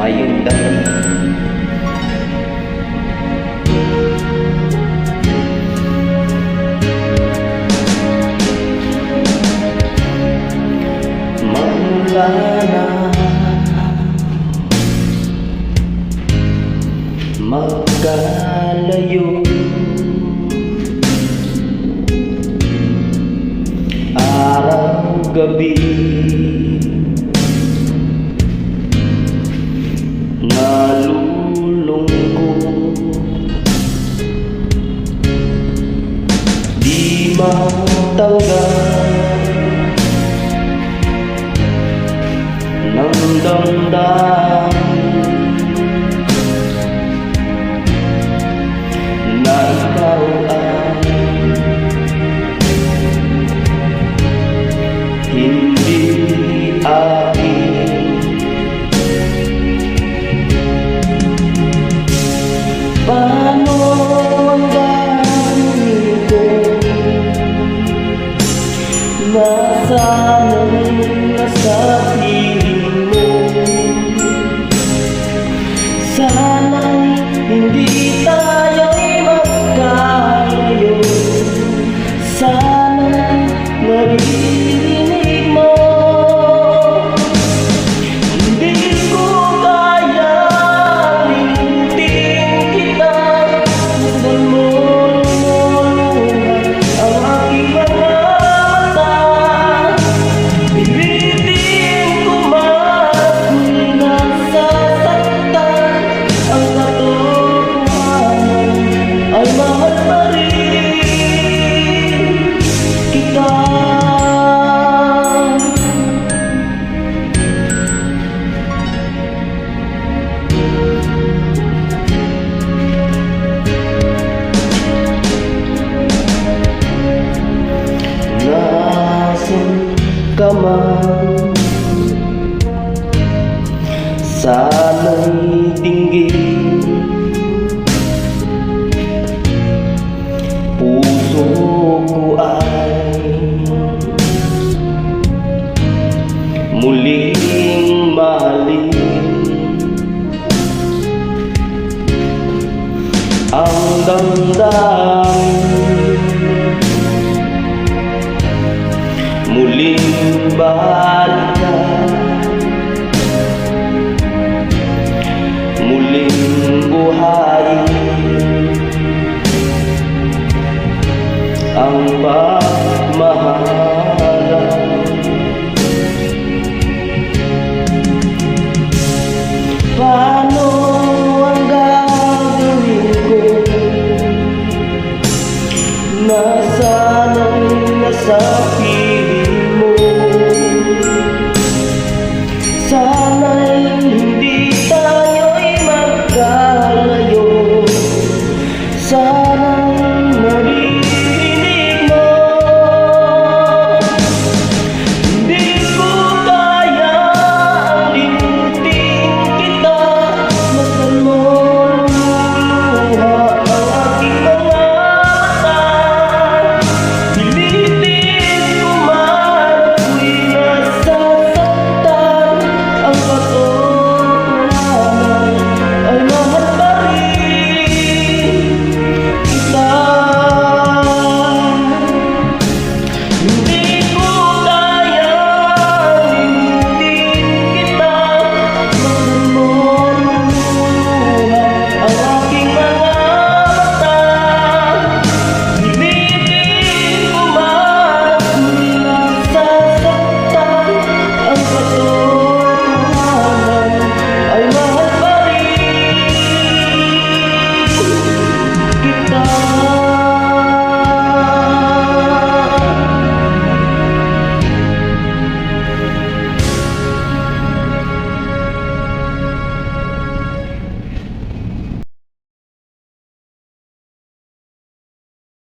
mayong gabi. Mawala na, magkalayo, araw-gabi, nalulungkot, di matanggal ng damdamin na ikaw ay hindi akin. Paano ang gagawin ko? Nasana'y nasa piling mo. Sana'y hindi tayo'y magkalayo. Sana'y maririnig mo. Hindi ko kaya limutin kita. Huwag mo lumuluhan ang aking mga mata. Pilitin ko man kung nasasaktan. Ang katotohanan ay mahal pa rin kita. Nasaan ka man, sana'y dinggin. Puso ko ay muling mahalin. Ang damdamin muling bahagi.